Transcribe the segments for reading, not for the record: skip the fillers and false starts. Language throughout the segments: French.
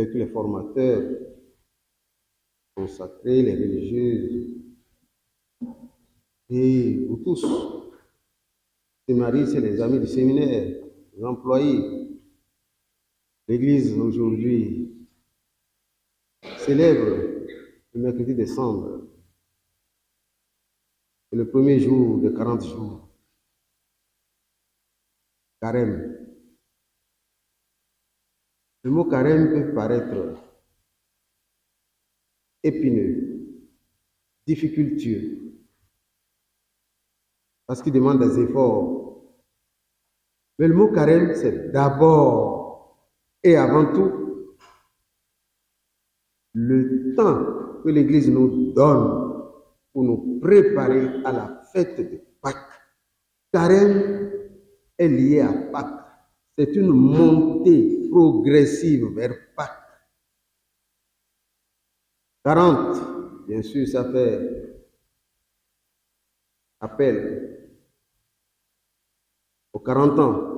que les formateurs consacrés, les religieuses, et vous tous, les maris, c'est les amis du séminaire, les employés. L'Église aujourd'hui célèbre le mercredi décembre, c'est le premier jour de 40 jours, carême. Le mot carême peut paraître épineux, difficultueux, parce qu'il demande des efforts. Mais le mot carême, c'est d'abord et avant tout le temps que l'Église nous donne pour nous préparer à la fête de Pâques. Carême est lié à Pâques. C'est une montée progressive vers Pâques. 40, bien sûr, ça fait appel aux 40 ans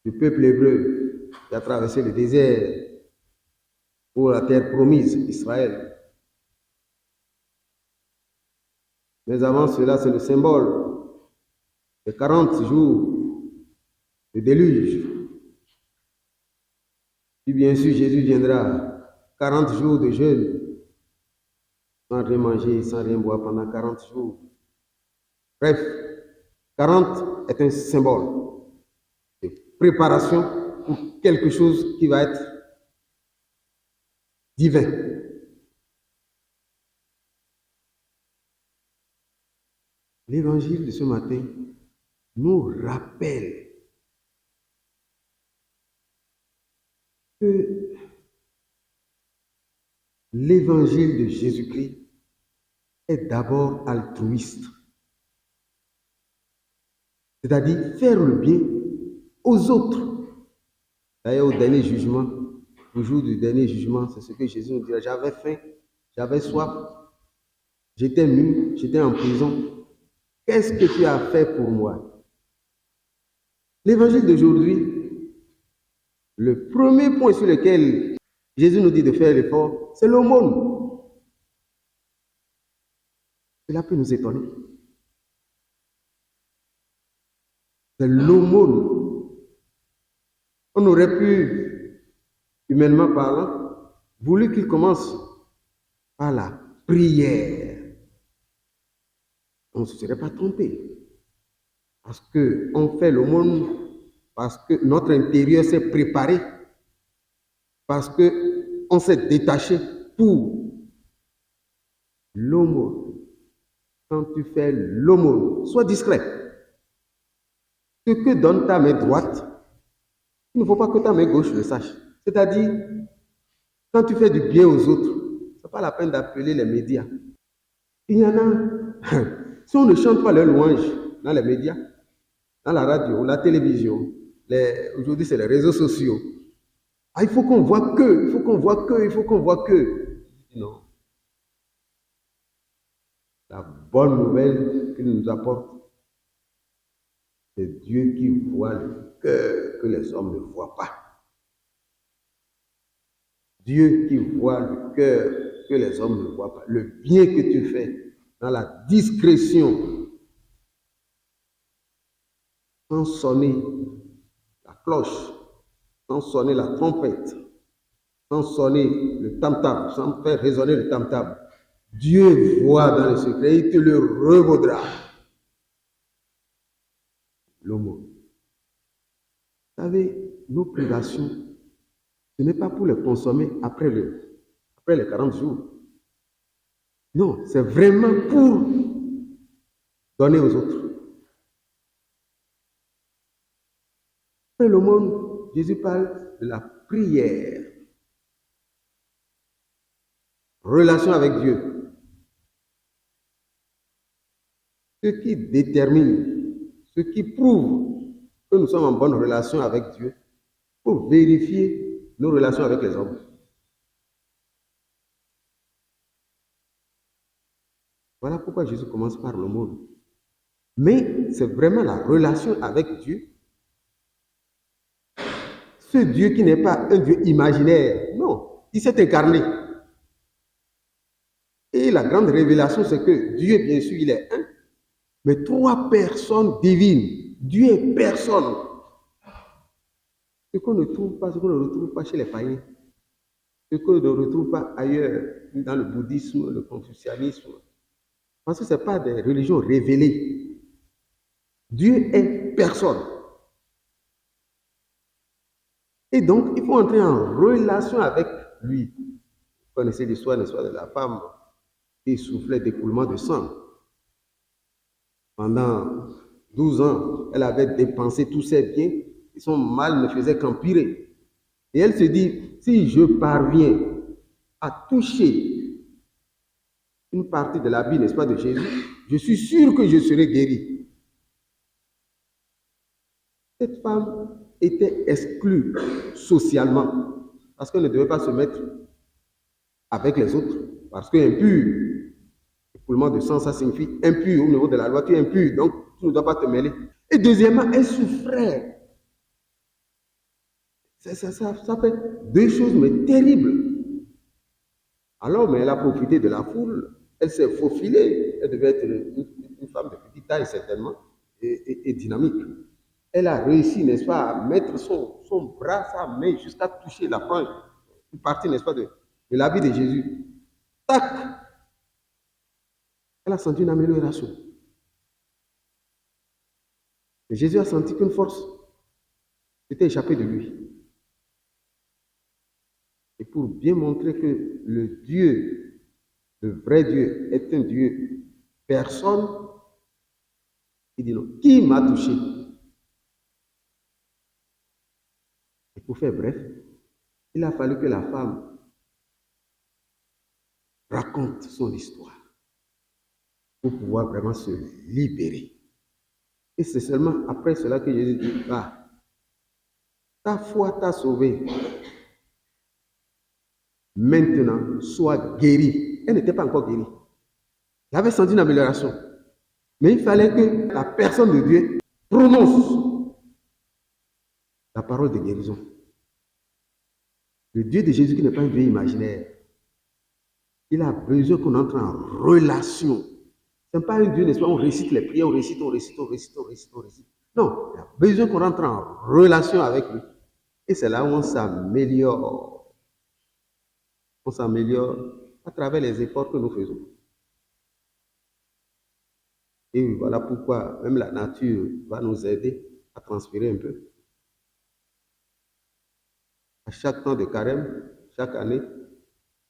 du peuple hébreu qui a traversé le désert pour la terre promise, Israël. Mais avant cela, c'est le symbole des 40 jours de déluge. Puis bien sûr, Jésus viendra 40 jours de jeûne, sans rien manger, sans rien boire pendant 40 jours. Bref, 40 est un symbole de préparation pour quelque chose qui va être divin. L'évangile de ce matin nous rappelle que l'évangile de Jésus-Christ est d'abord altruiste. C'est-à-dire faire le bien aux autres. D'ailleurs, au dernier jugement, au jour du dernier jugement, c'est ce que Jésus nous dira. J'avais faim, j'avais soif, j'étais nu, j'étais en prison. Qu'est-ce que tu as fait pour moi? L'évangile d'aujourd'hui, le premier point sur lequel Jésus nous dit de faire l'effort, c'est l'aumône. Cela peut nous étonner. C'est l'aumône. On aurait pu, humainement parlant, voulu qu'il commence par la prière. On ne se serait pas trompé. Parce qu'on fait l'aumône, parce que notre intérieur s'est préparé, parce qu'on s'est détaché pour l'aumône. Quand tu fais l'aumône, sois discret. Ce que donne ta main droite, il ne faut pas que ta main gauche le sache. C'est-à-dire, quand tu fais du bien aux autres, ce n'est pas la peine d'appeler les médias. Il y en a, si on ne chante pas leur louange dans les médias, dans la radio, la télévision, aujourd'hui c'est les réseaux sociaux, il faut qu'on voit que, il faut qu'on voit que, il faut qu'on voit que. Non. La bonne nouvelle qu'il nous apporte, c'est Dieu qui voit le cœur que les hommes ne voient pas. Dieu qui voit le cœur que les hommes ne voient pas. Le bien que tu fais dans la discrétion, sans sonner la cloche, sans sonner la trompette, sans sonner le tam-tam, sans faire résonner le tam-tam. Dieu voit dans le secret, il te le revaudra. L'aumône. Vous savez, nos privations, ce n'est pas pour les consommer après les 40 jours. Non, c'est vraiment pour donner aux autres. Après l'aumône, Jésus parle de la prière. Relation avec Dieu. Ce qui détermine, ce qui prouve que nous sommes en bonne relation avec Dieu, pour vérifier nos relations avec les hommes. Voilà pourquoi Jésus commence par l'aumône. Mais c'est vraiment la relation avec Dieu. ce Dieu qui n'est pas un Dieu imaginaire, non, il s'est incarné. Et la grande révélation, c'est que Dieu, bien sûr, il est un, mais trois personnes divines. Dieu est personne. Ce qu'on ne trouve pas, ce qu'on ne retrouve pas chez les païens, ce qu'on ne retrouve pas ailleurs, dans le bouddhisme, le confucianisme, parce que ce n'est pas des religions révélées. Dieu est personne. Et donc, il faut entrer en relation avec lui. Vous connaissez l'histoire de la femme qui souffrait d'écoulement de sang. Pendant 12 ans, elle avait dépensé tous ses biens et son mal ne faisait qu'empirer. Et elle se dit, si je parviens à toucher une partie de l'habit, n'est-ce pas, de Jésus, je suis sûr que je serai guéri. Cette femme était exclue socialement parce qu'elle ne devait pas se mettre avec les autres, parce qu'impur, écoulement de sang, ça signifie impur au niveau de la loi, tu es impur, donc tu ne dois pas te mêler. Et deuxièmement, elle souffrait. Ça fait deux choses, mais terribles. Alors, mais elle a profité de la foule, elle s'est faufilée, elle devait être une femme de petite taille certainement, et dynamique. Elle a réussi, n'est-ce pas, à mettre son bras, sa main, jusqu'à toucher la frange, une partie, n'est-ce pas, de l'habit de Jésus. Tac! Elle a senti une amélioration. Et Jésus a senti qu'une force s'était échappée de lui. Et pour bien montrer que le Dieu, le vrai Dieu, est un Dieu personne, il dit non. Qui m'a touché? Et pour faire bref, il a fallu que la femme raconte son histoire pour pouvoir vraiment se libérer. Et c'est seulement après cela que Jésus dit, ah, ta foi t'a sauvé. Maintenant, sois guérie. Elle n'était pas encore guérie. Elle avait senti une amélioration. Mais il fallait que la personne de Dieu prononce la parole de guérison. Le Dieu de Jésus qui n'est pas un Dieu imaginaire. Il a besoin qu'on entre en relation. Ce n'est pas un Dieu, n'est-ce pas, on récite les prières, on récite. Non, il a besoin qu'on entre en relation avec lui. Et c'est là où on s'améliore. On s'améliore à travers les efforts que nous faisons. Et voilà pourquoi même la nature va nous aider à transpirer un peu. À chaque temps de carême, chaque année,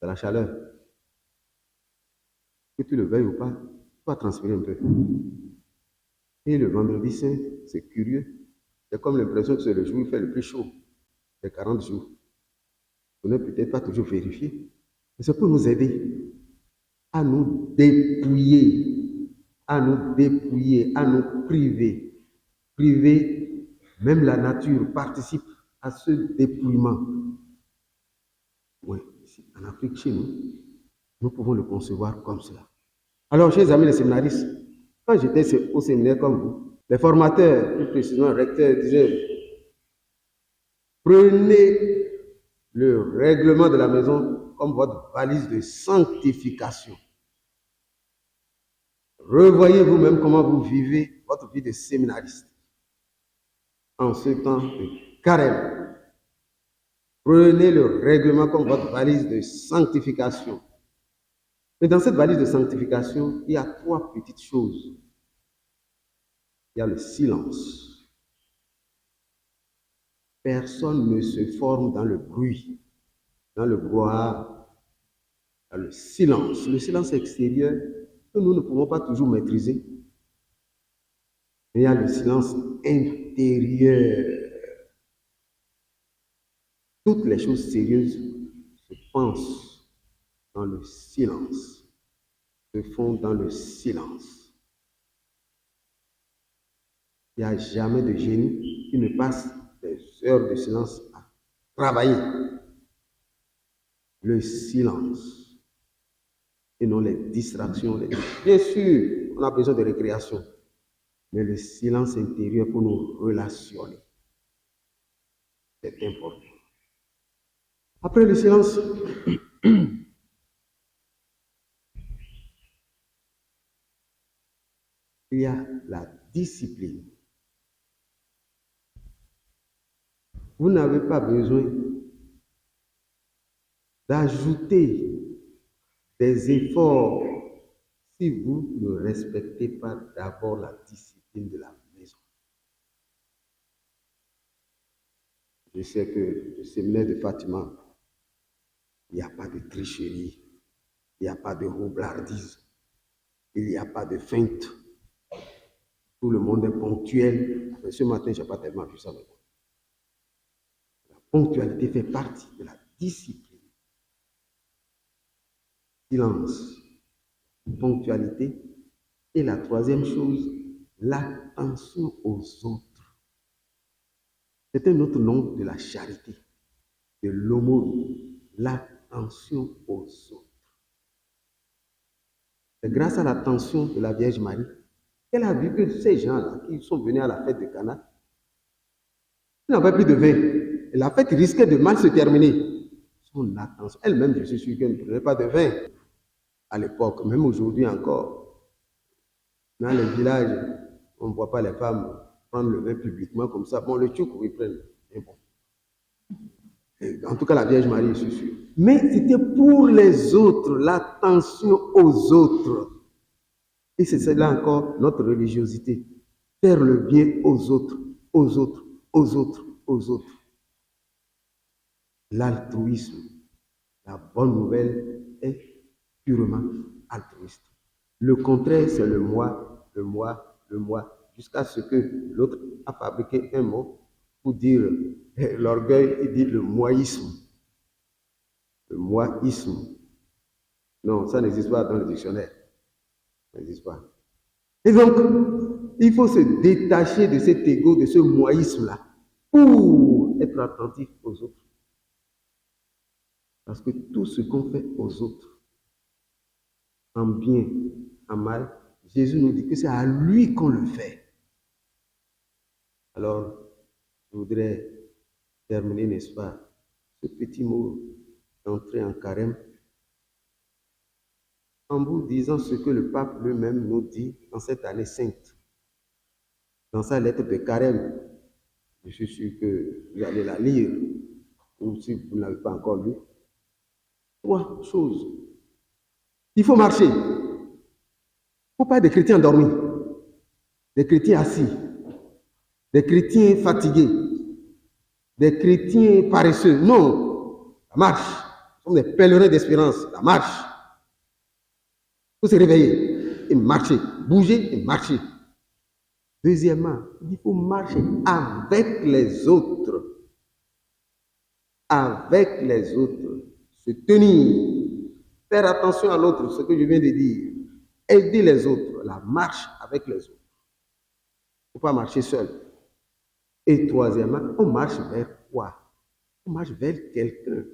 c'est la chaleur. Que tu le veuilles ou pas, tu vas transpirer un peu. Et le vendredi saint, c'est curieux. C'est comme l'impression que c'est le jour où il fait le plus chaud, les 40 jours. Vous n'avez peut-être pas toujours vérifié, mais c'est pour nous aider à nous dépouiller, à nous priver. Priver, même la nature participe à ce dépouillement. Oui, ici, en Afrique, chez nous, nous pouvons le concevoir comme cela. Alors, chers amis les séminaristes, quand j'étais au séminaire comme vous, les formateurs, plus précisément le recteur, disaient, prenez le règlement de la maison comme votre valise de sanctification. Revoyez vous-même comment vous vivez votre vie de séminariste en ce temps de carême. Prenez le règlement comme votre valise de sanctification. Mais dans cette valise de sanctification, il y a trois petites choses. Il y a le silence. Personne ne se forme dans le bruit, dans le brouhaha, dans le silence. Le silence extérieur que nous ne pouvons pas toujours maîtriser. Mais il y a le silence intérieur. Toutes les choses sérieuses se pensent dans le silence, se font dans le silence. Il n'y a jamais de génie qui ne passe des heures de silence à travailler. Le silence et non les distractions. Bien sûr, on a besoin de récréation, mais le silence intérieur pour nous relationner. C'est important. Après le silence, il y a la discipline. Vous n'avez pas besoin d'ajouter des efforts si vous ne respectez pas d'abord la discipline de la maison. Je sais que le séminaire de Fatima, il n'y a pas de tricherie, il n'y a pas de roublardise, il n'y a pas de feinte. Tout le monde est ponctuel. Mais ce matin, je n'ai pas tellement vu ça. La ponctualité fait partie de la discipline. Silence, ponctualité. Et la troisième chose, l'attention aux autres. C'est un autre nom de la charité, de l'aumône, l'attention aux autres. C'est grâce à l'attention de la Vierge Marie qu'elle a vu que ces gens-là qui sont venus à la fête de Cana, ils n'avaient plus de vin. Et la fête risquait de mal se terminer. Son attention, elle-même, je suis sûr qu'elle ne prenait pas de vin à l'époque, même aujourd'hui encore. Dans les villages, on ne voit pas les femmes prendre le vin publiquement comme ça. Bon, le tchouk, ils prennent. Mais bon. Et en tout cas, la Vierge Marie, je suis sûr. Mais c'était pour les autres, l'attention aux autres. Et c'est là encore notre religiosité. Faire le bien aux autres, aux autres, aux autres, aux autres. L'altruisme, la bonne nouvelle est purement altruiste. Le contraire, c'est le moi, le moi, le moi, jusqu'à ce que l'autre a fabriqué un mot pour dire l'orgueil, il dit le moisme. Le moisme. Non, ça n'existe pas dans le dictionnaire. Ça n'existe pas. Et donc, il faut se détacher de cet ego, de ce moisme-là, pour être attentif aux autres. Parce que tout ce qu'on fait aux autres, en bien, en mal, Jésus nous dit que c'est à lui qu'on le fait. Alors, je voudrais terminer, n'est-ce pas, ce petit mot d'entrée en carême, en vous disant ce que le pape lui-même nous dit dans cette année sainte. Dans sa lettre de carême, je suis sûr que vous allez la lire, ou si vous ne l'avez pas encore lu. 3 choses. Il faut marcher. Il ne faut pas être des chrétiens endormis, des chrétiens assis, des chrétiens fatigués, des chrétiens paresseux. Non, la marche. Nous sommes des pèlerins d'espérance. La marche. Il faut se réveiller et marcher, bouger et marcher. Deuxièmement, il faut marcher avec les autres. Avec les autres. Se tenir. Faire attention à l'autre, ce que je viens de dire. Aider les autres. La marche avec les autres. Il ne faut pas marcher seul. Et troisièmement, on marche vers quoi? On marche vers quelqu'un.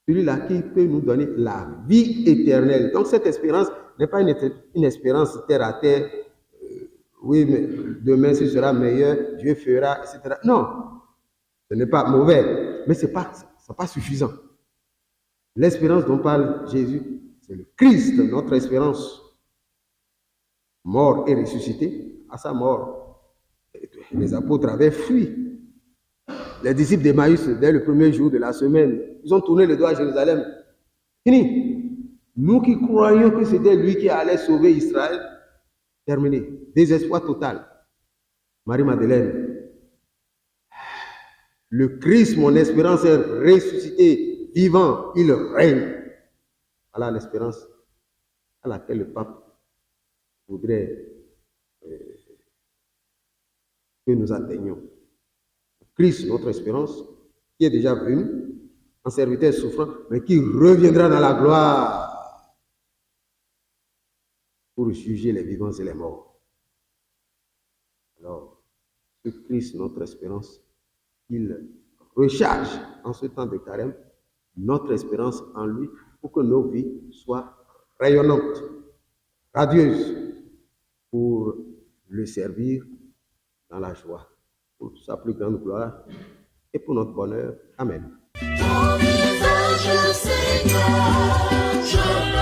Celui-là qui peut nous donner la vie éternelle. Donc cette espérance n'est pas une espérance terre à terre. Oui, mais demain ce sera meilleur, Dieu fera, etc. Non, ce n'est pas mauvais, mais ce n'est pas suffisant. L'espérance dont parle Jésus, c'est le Christ, notre espérance. Mort et ressuscité. À sa mort, les apôtres avaient fui. Les disciples d'Emmaüs, dès le premier jour de la semaine, ils ont tourné le dos à Jérusalem. Fini. Nous qui croyons que c'était lui qui allait sauver Israël, terminé. Désespoir total. Marie-Madeleine. Le Christ, mon espérance, est ressuscité, vivant, il règne. Voilà l'espérance à laquelle le pape voudrait que nous atteignions. Christ, notre espérance, qui est déjà venu, en serviteur souffrant, mais qui reviendra dans la gloire pour juger les vivants et les morts. Alors, ce Christ, notre espérance, il recharge en ce temps de carême notre espérance en lui pour que nos vies soient rayonnantes, radieuses, pour le servir dans la joie, pour sa plus grande gloire et pour notre bonheur. Amen. Ton visage, Seigneur, je